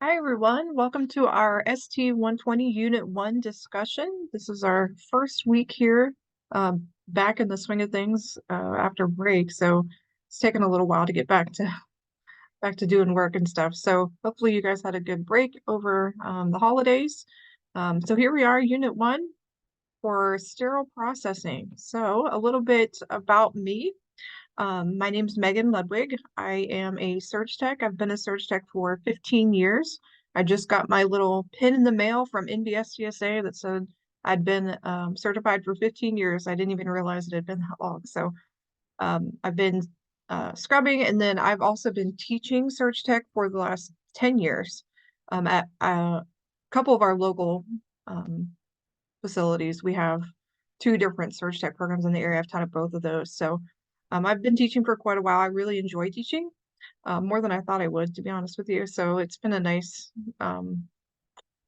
Hi everyone, welcome to our ST-120 Unit 1 discussion. This is our first week here, back in the swing of things after break, so it's taken a little while to get back to doing work and stuff. So hopefully you guys had a good break over the holidays. So here we are, Unit 1 for sterile processing. So a little bit about me. My name's Megan Ludwig. I am a surge tech. I've been a surge tech for 15 years. I just got my little pin in the mail from NBSTSA that said I'd been certified for 15 years. I didn't even realize it had been that long. So I've been scrubbing, and then I've also been teaching surge tech for the last 10 years at a couple of our local um, facilities. We have two different surge tech programs in the area. I've taught at both of those. So I've been teaching for quite a while. I really enjoy teaching, more than I thought I would, to be honest with you. So it's been a nice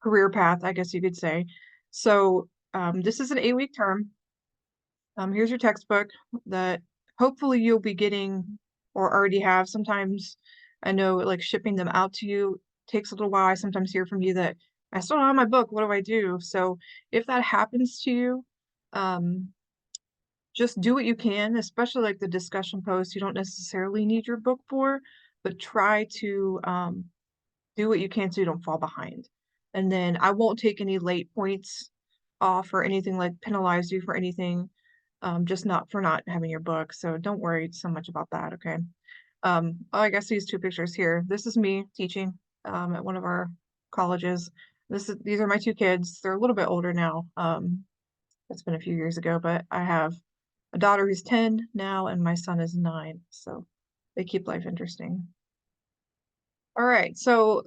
career path, I guess you could say. So this is an 8-week term. Here's your textbook that hopefully you'll be getting or already have. Sometimes I know like shipping them out to you takes a little while. I sometimes hear from you that I still don't have my book. What do I do? So if that happens to you, um, just do what you can, especially like the discussion posts. You don't necessarily need your book for, but try to do what you can so you don't fall behind. And then I won't take any late points off or anything like penalize you for anything, just not for not having your book. So don't worry so much about that, okay? Oh, I guess these two pictures here. This is me teaching at one of our colleges. These are my two kids. They're a little bit older now. It's been a few years ago, but I have a daughter who's 10 now, and my son is 9. So they keep life interesting. All right, so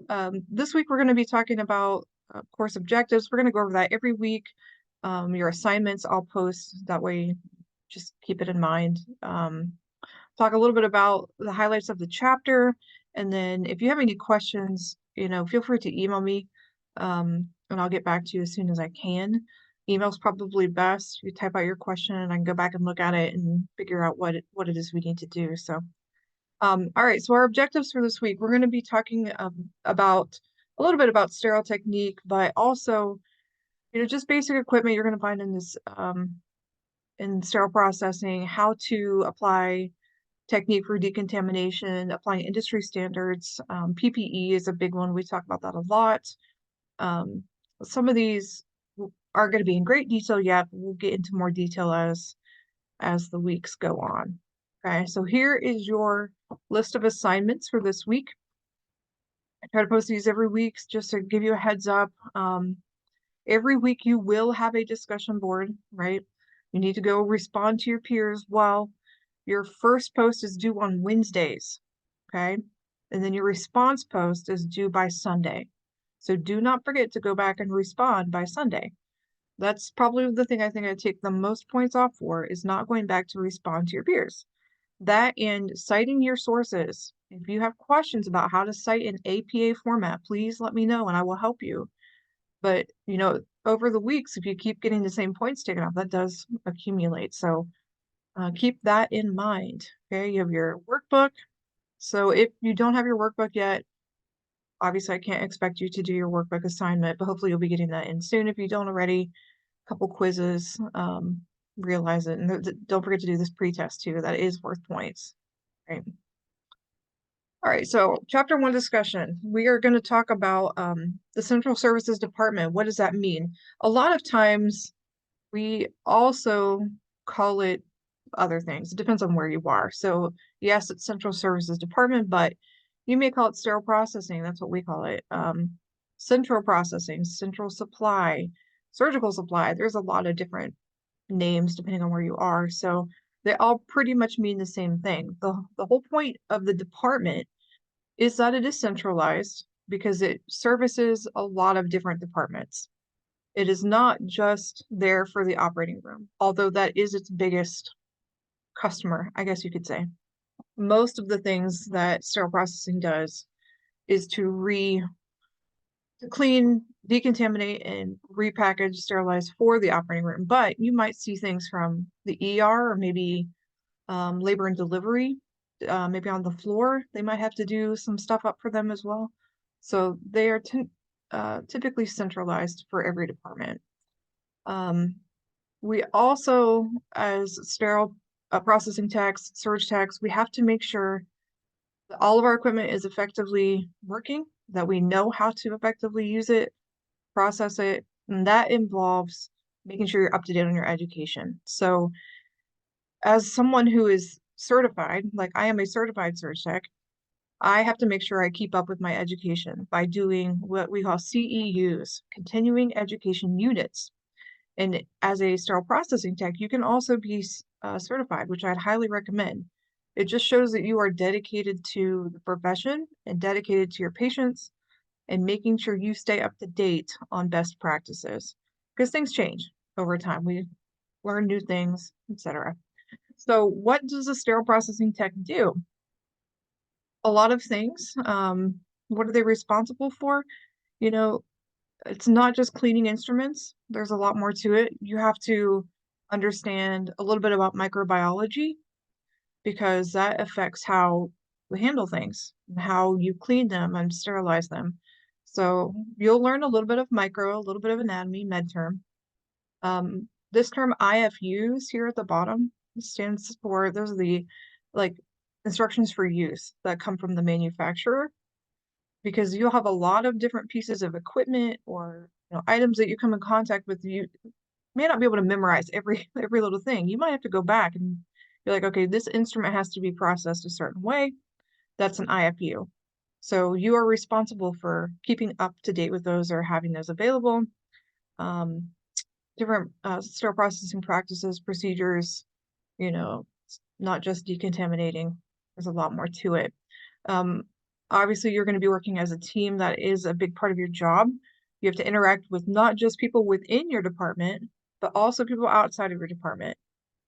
this week we're going to be talking about course objectives. We're going to go over that every week. Your assignments I'll post, that way just keep it in mind. Talk a little bit about the highlights of the chapter, and then if you have any questions, feel free to email me, and I'll get back to you as soon as I can. Email's probably best. You type out your question and I can go back and look at it and figure out what it is we need to do. So all right, so our objectives for this week, we're going to be talking about a little bit about sterile technique, but also, just basic equipment you're going to find in this in sterile processing, how to apply technique for decontamination, applying industry standards. PPE is a big one. We talk about that a lot. Um, some of these aren't going to be in great detail yet, but we'll get into more detail as the weeks go on. Okay, so here is your list of assignments for this week. I try to post these every week just to give you a heads up. Every week you will have a discussion board, right? You need to go respond to your peers. Well, your first post is due on Wednesdays, okay? And then your response post is due by Sunday. So do not forget to go back and respond by Sunday. That's probably the thing I think I take the most points off for, is not going back to respond to your peers. That and citing your sources. If you have questions about how to cite in APA format, please let me know and I will help you. But, over the weeks, if you keep getting the same points taken off, that does accumulate. So keep that in mind. Okay, you have your workbook. So if you don't have your workbook yet, obviously I can't expect you to do your workbook assignment, but hopefully you'll be getting that in soon. If you don't already, a couple quizzes, realize it. And don't forget to do this pretest too. That is worth points. Right. All right, so chapter 1 discussion. We are going to talk about the Central Services Department. What does that mean? A lot of times we also call it other things. It depends on where you are. So yes, it's Central Services Department, but you may call it sterile processing. That's what we call it. Central processing, central supply, surgical supply. There's a lot of different names depending on where you are. So they all pretty much mean the same thing. The whole point of the department is that it is centralized because it services a lot of different departments. It is not just there for the operating room, although that is its biggest customer, I guess you could say. Most of the things that sterile processing does is to clean, decontaminate, and repackage, sterilize for the operating room. But you might see things from the ER or maybe labor and delivery, maybe on the floor. They might have to do some stuff up for them as well. So they are typically centralized for every department. We also, as sterile processing techs, surge techs, we have to make sure that all of our equipment is effectively working, that we know how to effectively use it, process it, and that involves making sure you're up to date on your education. So as someone who is certified, like I am a certified surge tech, I have to make sure I keep up with my education by doing what we call CEUs, continuing education units. And as a sterile processing tech, you can also be certified, which I'd highly recommend. It just shows that you are dedicated to the profession and dedicated to your patients and making sure you stay up to date on best practices because things change over time. We learn new things, etc. So what does a sterile processing tech do? A lot of things. What are they responsible for? You know, it's not just cleaning instruments. There's a lot more to it. You have to understand a little bit about microbiology because that affects how we handle things, how you clean them and sterilize them. So you'll learn a little bit of micro, a little bit of anatomy, med term. This term IFUs here at the bottom stands for, those are the like instructions for use that come from the manufacturer because you'll have a lot of different pieces of equipment or items that you come in contact with. You may not be able to memorize every little thing. You might have to go back and you're like, okay, this instrument has to be processed a certain way. That's an IFU. So you are responsible for keeping up to date with those or having those available. Um, Different sterile processing practices, procedures, not just decontaminating. There's a lot more to it. Um, Obviously, you're going to be working as a team. That is a big part of your job. You have to interact with not just people within your department, but also people outside of your department,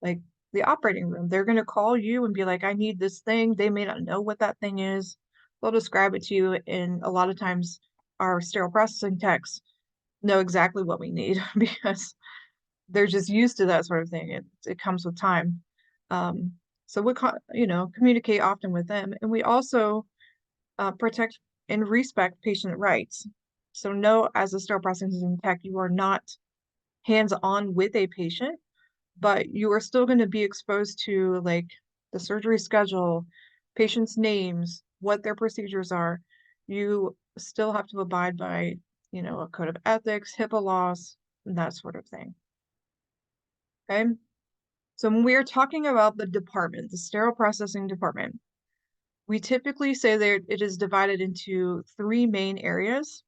like the operating room. They're going to call you and be like, I need this thing. They may not know what that thing is. They'll describe it to you. And a lot of times, our sterile processing techs know exactly what we need because they're just used to that sort of thing. It comes with time. Um, so we communicate often with them, and we also protect and respect patient rights. So no, as a sterile processing tech, you are not hands-on with a patient, but you are still going to be exposed to like the surgery schedule, patients' names, what their procedures are. You still have to abide by, a code of ethics, HIPAA laws, and that sort of thing. Okay. So when we are talking about the department, the sterile processing department, we typically say that it is divided into three main areas,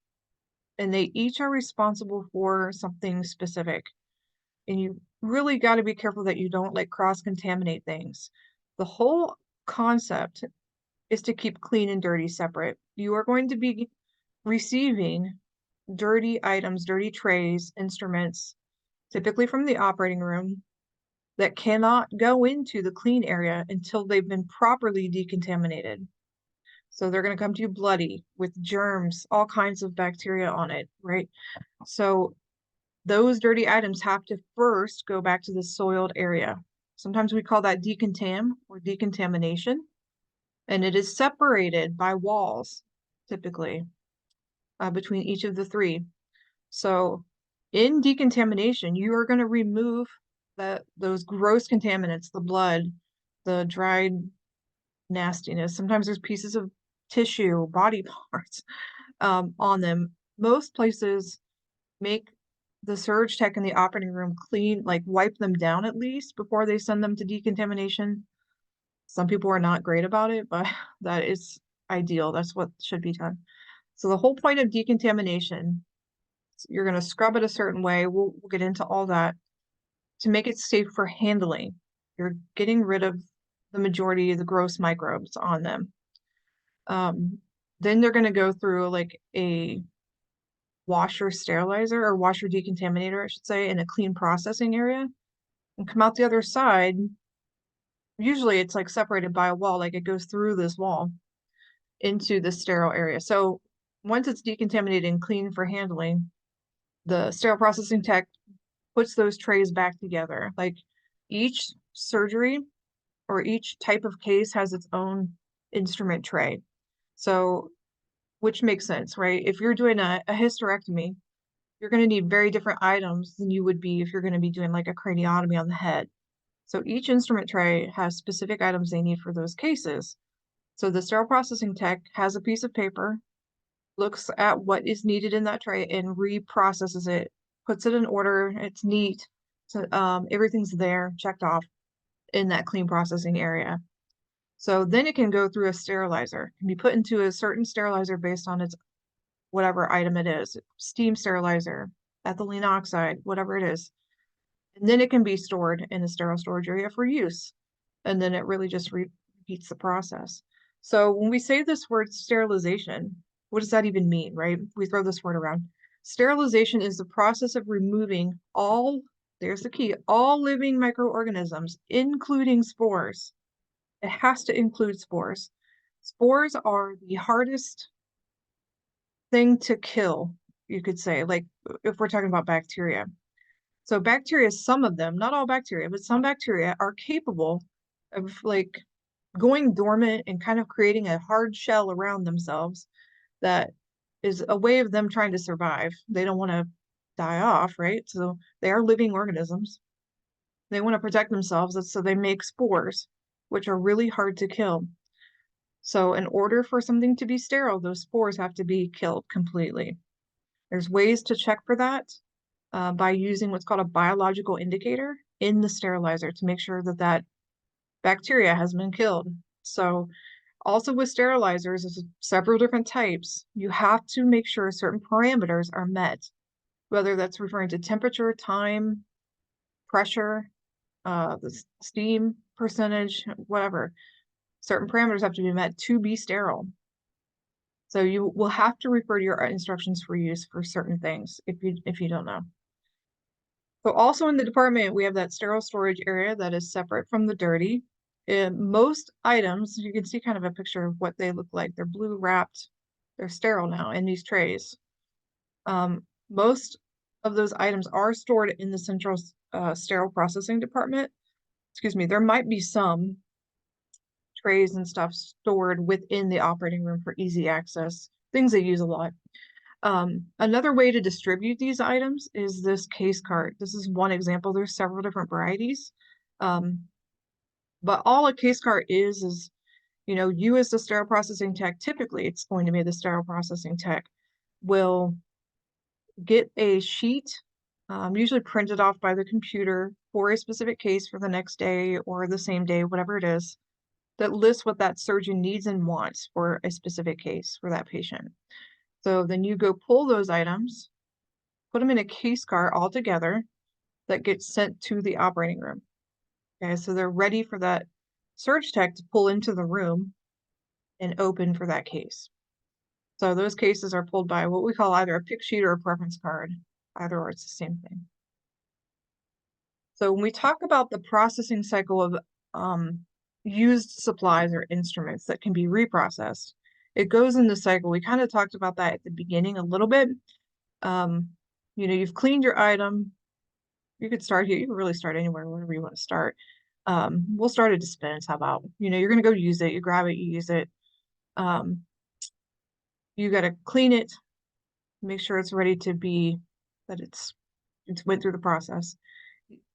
and they each are responsible for something specific. And you really got to be careful that you don't like cross-contaminate things. The whole concept is to keep clean and dirty separate. You are going to be receiving dirty items, dirty trays, instruments, typically from the operating room, that cannot go into the clean area until they've been properly decontaminated. So they're going to come to you bloody with germs, all kinds of bacteria on it, right? So those dirty items have to first go back to the soiled area. Sometimes we call that decontam or decontamination, and it is separated by walls, typically, between each of the three. So in decontamination, you are going to remove those gross contaminants, the blood, the dried nastiness. Sometimes there's pieces of tissue, body parts on them. Most places make the surge tech in the operating room clean, like wipe them down at least before they send them to decontamination. Some people are not great about it, but that is ideal. That's what should be done. So the whole point of decontamination, you're going to scrub it a certain way. We'll get into all that to make it safe for handling. You're getting rid of the majority of the gross microbes on them. Then they're going to go through like a washer sterilizer or washer decontaminator, I should say, in a clean processing area and come out the other side. Usually it's like separated by a wall, like it goes through this wall into the sterile area. So once it's decontaminated and clean for handling, the sterile processing tech puts those trays back together. Like each surgery or each type of case has its own instrument tray. So which makes sense, right? If you're doing a hysterectomy, you're going to need very different items than you would be if you're going to be doing like a craniotomy on the head. So each instrument tray has specific items they need for those cases. So the sterile processing tech has a piece of paper, looks at what is needed in that tray and reprocesses it, puts it in order. It's neat. So everything's there, checked off in that clean processing area. So then it can go through a sterilizer. It can be put into a certain sterilizer based on its whatever item it is, steam sterilizer, ethylene oxide, whatever it is. And then it can be stored in a sterile storage area for use. And then it really just repeats the process. So when we say this word sterilization, what does that even mean, right? We throw this word around. Sterilization is the process of removing all, there's the key, all living microorganisms, including spores. It has to include spores. Spores are the hardest thing to kill, you could say, like if we're talking about bacteria. So bacteria, some of them, not all bacteria, but some bacteria are capable of like going dormant and kind of creating a hard shell around themselves that is a way of them trying to survive. They don't want to die off, right? So they are living organisms. They want to protect themselves, and so they make spores, which are really hard to kill. So in order for something to be sterile, those spores have to be killed completely. There's ways to check for that by using what's called a biological indicator in the sterilizer to make sure that that bacteria has been killed. So also with sterilizers, there's several different types. You have to make sure certain parameters are met, whether that's referring to temperature, time, pressure, the steam percentage, whatever. Certain parameters have to be met to be sterile. So you will have to refer to your instructions for use for certain things if you don't know. So also in the department, we have that sterile storage area that is separate from the dirty. In most items, you can see kind of a picture of what they look like. They're blue wrapped. They're sterile now in these trays. Most of those items are stored in the central sterile processing department. Excuse me, there might be some trays and stuff stored within the operating room for easy access, things they use a lot. Another way to distribute these items is this case cart. This is one example. There's several different varieties. But all a case cart is, you as the sterile processing tech, typically it's going to be the sterile processing tech, will get a sheet, usually printed off by the computer for a specific case for the next day or the same day, whatever it is, that lists what that surgeon needs and wants for a specific case for that patient. So then you go pull those items, put them in a case cart all together that gets sent to the operating room. Okay, so they're ready for that surge tech to pull into the room and open for that case. So those cases are pulled by what we call either a pick sheet or a preference card, either or it's the same thing. So when we talk about the processing cycle of used supplies or instruments that can be reprocessed, it goes in the cycle. We kind of talked about that at the beginning a little bit. You've cleaned your item. You could start here. You can really start anywhere, wherever you want to start. We'll start at dispense. How about, you're going to go use it. You grab it, you use it. You got to clean it, make sure it's ready to be, that it's went through the process.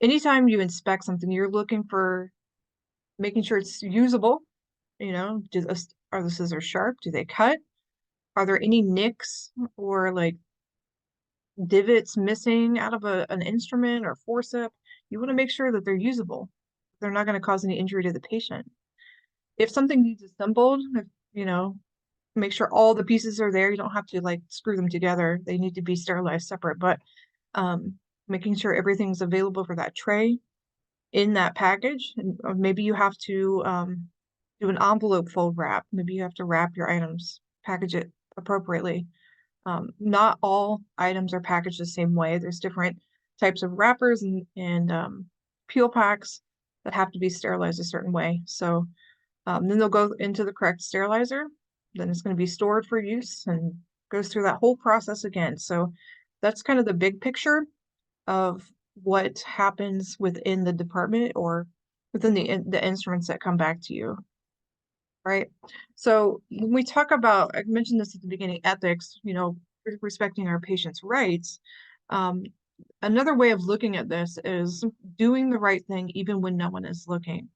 Anytime you inspect something, you're looking for making sure it's usable. Are the scissors sharp? Do they cut? Are there any nicks or like divots missing out of an instrument or forceps? You want to make sure that they're usable. They're not going to cause any injury to the patient. If something needs assembled, make sure all the pieces are there. You don't have to like screw them together. They need to be sterilized separate, but making sure everything's available for that tray in that package. And maybe you have to do an envelope fold wrap. Maybe you have to wrap your items, package it appropriately. Not all items are packaged the same way. There's different types of wrappers and peel packs that have to be sterilized a certain way. So then they'll go into the correct sterilizer. Then it's going to be stored for use and goes through that whole process again. So that's kind of the big picture of what happens within the department or within the instruments that come back to you. right? So when we talk about, I mentioned this at the beginning, ethics, respecting our patients' rights. Um, Another way of looking at this is doing the right thing even when no one is looking.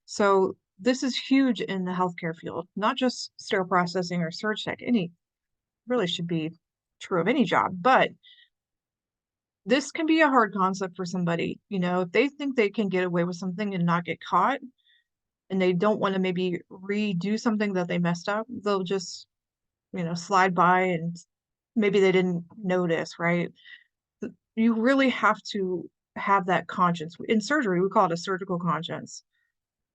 So this is huge in the healthcare field, not just sterile processing or surge tech. Any really should be true of any job, but this can be a hard concept for somebody. If they think they can get away with something and not get caught, and they don't want to maybe redo something that they messed up, they'll just, slide by and maybe they didn't notice, right? You really have to have that conscience. In surgery, we call it a surgical conscience,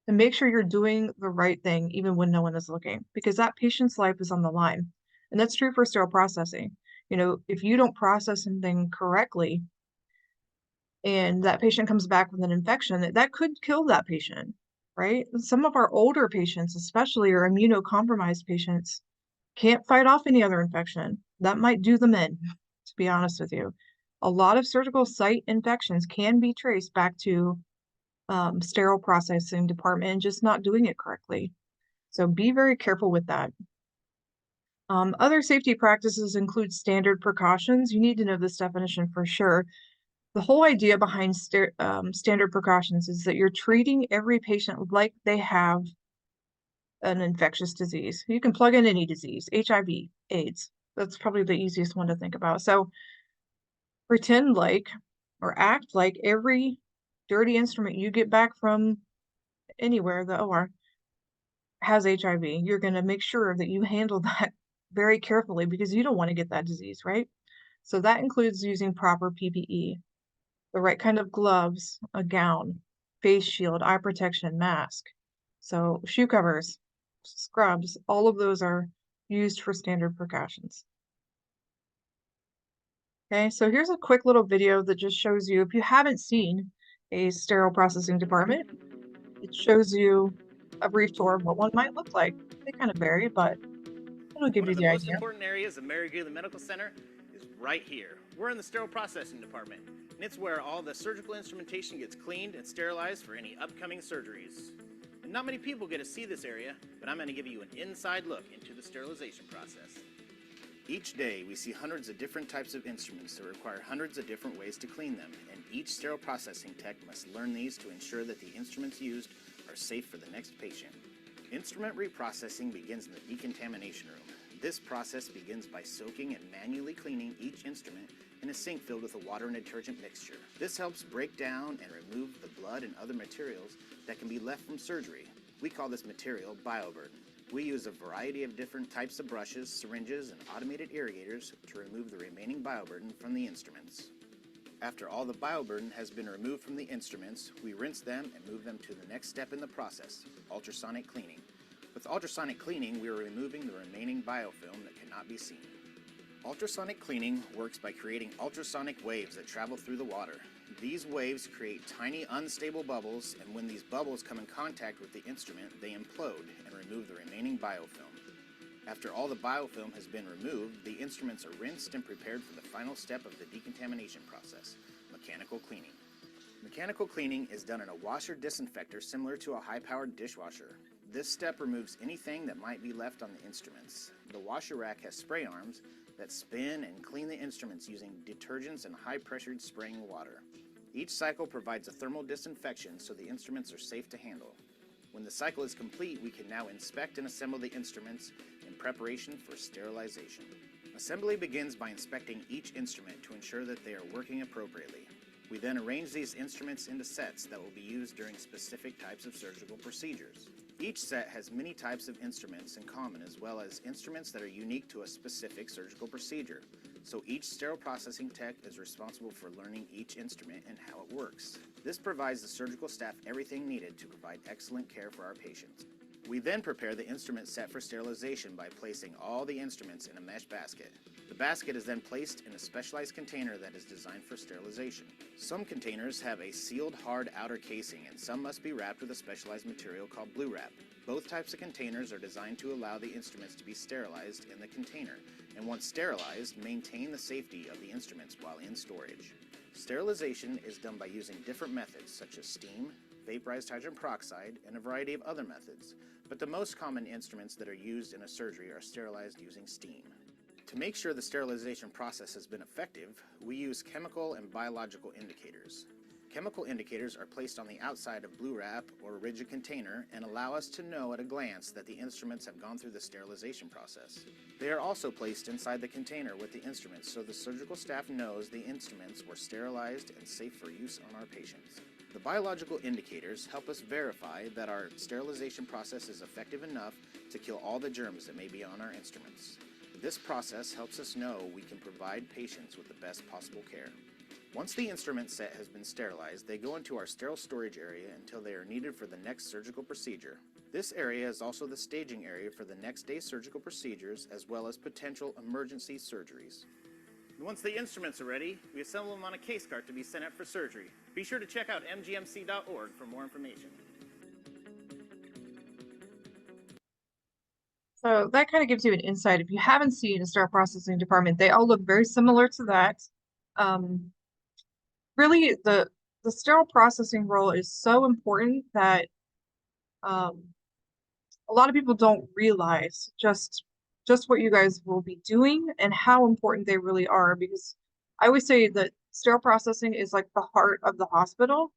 and make sure you're doing the right thing even when no one is looking, because that patient's life is on the line. And that's true for sterile processing. If you don't process something correctly and that patient comes back with an infection, that could kill that patient, right? Some of our older patients, especially, or immunocompromised patients, can't fight off any other infection. That might do them in, to be honest with you. A lot of surgical site infections can be traced back to sterile processing department and just not doing it correctly. So be very careful with that. Other safety practices include standard precautions. You need to know this definition for sure. The whole idea behind standard precautions is that you're treating every patient like they have an infectious disease. You can plug in any disease, HIV, AIDS. That's probably the easiest one to think about. So pretend like or act like every dirty instrument you get back from anywhere, the OR, has HIV. You're going to make sure that you handle that very carefully because you don't want to get that disease, right? So that includes using proper PPE, the right kind of gloves, a gown, face shield, eye protection, mask. So shoe covers, scrubs, all of those are used for standard precautions. Okay, so here's a quick little video that just shows you, if you haven't seen a sterile processing department, it shows you a brief tour of what one might look like. They kind of vary, but it'll give One you of the the most idea. important areas of Mary Greeley Medical Center is right here. We're in the sterile processing department, and it's where all the surgical instrumentation gets cleaned and sterilized for any upcoming surgeries. And not many people get to see this area, but I'm going to give you an inside look into the sterilization process. Each day, we see hundreds of different types of instruments that require hundreds of different ways to clean them, and each sterile processing tech must learn these to ensure that the instruments used are safe for the next patient. Instrument reprocessing begins in the decontamination room. This process begins by soaking and manually cleaning each instrument in a sink filled with a water and detergent mixture. This helps break down and remove the blood and other materials that can be left from surgery. We call this material bioburden. We use a variety of different types of brushes, syringes, and automated irrigators to remove the remaining bioburden from the instruments. After all the bioburden has been removed from the instruments, we rinse them and move them to the next step in the process, ultrasonic cleaning. With ultrasonic cleaning, we are removing the remaining biofilm that cannot be seen. Ultrasonic cleaning works by creating ultrasonic waves that travel through the water. These waves create tiny unstable bubbles, and when these bubbles come in contact with the instrument, they implode and remove the remaining biofilm. After all the biofilm has been removed, the instruments are rinsed and prepared for the final step of the decontamination process, mechanical cleaning. Mechanical cleaning is done in a washer disinfector similar to a high-powered dishwasher. This step removes anything that might be left on the instruments. The washer rack has spray arms that spin and clean the instruments using detergents and high-pressured spraying water. Each cycle provides a thermal disinfection so the instruments are safe to handle. When the cycle is complete, we can now inspect and assemble the instruments in preparation for sterilization. Assembly begins by inspecting each instrument to ensure that they are working appropriately. We then arrange these instruments into sets that will be used during specific types of surgical procedures. Each set has many types of instruments in common, as well as instruments that are unique to a specific surgical procedure. So each sterile processing tech is responsible for learning each instrument and how it works. This provides the surgical staff everything needed to provide excellent care for our patients. We then prepare the instrument set for sterilization by placing all the instruments in a mesh basket. The basket is then placed in a specialized container that is designed for sterilization. Some containers have a sealed hard outer casing, and some must be wrapped with a specialized material called blue wrap. Both types of containers are designed to allow the instruments to be sterilized in the container, and once sterilized, maintain the safety of the instruments while in storage. Sterilization is done by using different methods such as steam, vaporized hydrogen peroxide, and a variety of other methods, but the most common instruments that are used in a surgery are sterilized using steam. To make sure the sterilization process has been effective, we use chemical and biological indicators. Chemical indicators are placed on the outside of blue wrap or a rigid container and allow us to know at a glance that the instruments have gone through the sterilization process. They are also placed inside the container with the instruments so the surgical staff knows the instruments were sterilized and safe for use on our patients. The biological indicators help us verify that our sterilization process is effective enough to kill all the germs that may be on our instruments. This process helps us know we can provide patients with the best possible care. Once the instrument set has been sterilized, they go into our sterile storage area until they are needed for the next surgical procedure. This area is also the staging area for the next day's surgical procedures as well as potential emergency surgeries. And once the instruments are ready, we assemble them on a case cart to be sent out for surgery. Be sure to check out mgmc.org for more information. So that kind of gives you an insight. If you haven't seen a sterile processing department, they all look very similar to that. Really, the sterile processing role is so important that a lot of people don't realize just what you guys will be doing and how important they really are. Because I always say that sterile processing is like the heart of the hospital.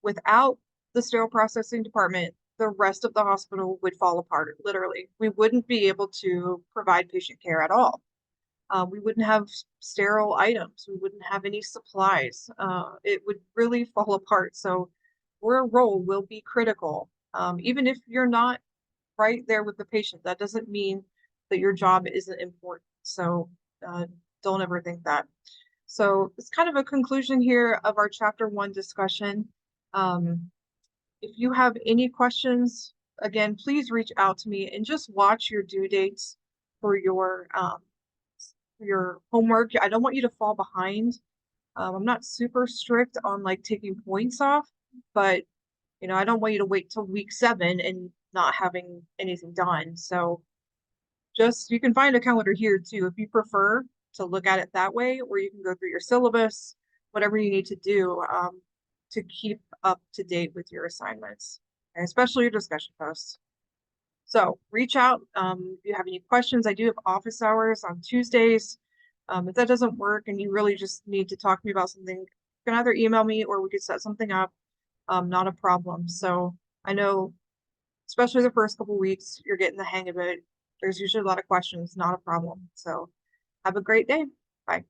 Without the sterile processing department, the rest of the hospital would fall apart, literally. We wouldn't be able to provide patient care at all. We wouldn't have sterile items. We wouldn't have any supplies. It would really fall apart. So your role will be critical. Even if you're not right there with the patient, that doesn't mean that your job isn't important. So don't ever think that. So it's kind of a conclusion here of our chapter 1 discussion. If you have any questions, again, please reach out to me and just watch your due dates for your homework. I don't want you to fall behind. I'm not super strict on like taking points off, but I don't want you to wait till week 7 and not having anything done. So you can find a calendar here too if you prefer to look at it that way, or you can go through your syllabus, whatever you need to do to keep up to date with your assignments, and especially your discussion posts. So reach out if you have any questions. I do have office hours on Tuesdays. If that doesn't work and you really just need to talk to me about something, you can either email me or we could set something up. Not a problem. So I know, especially the first couple weeks, you're getting the hang of it. There's usually a lot of questions, not a problem. So have a great day. Bye.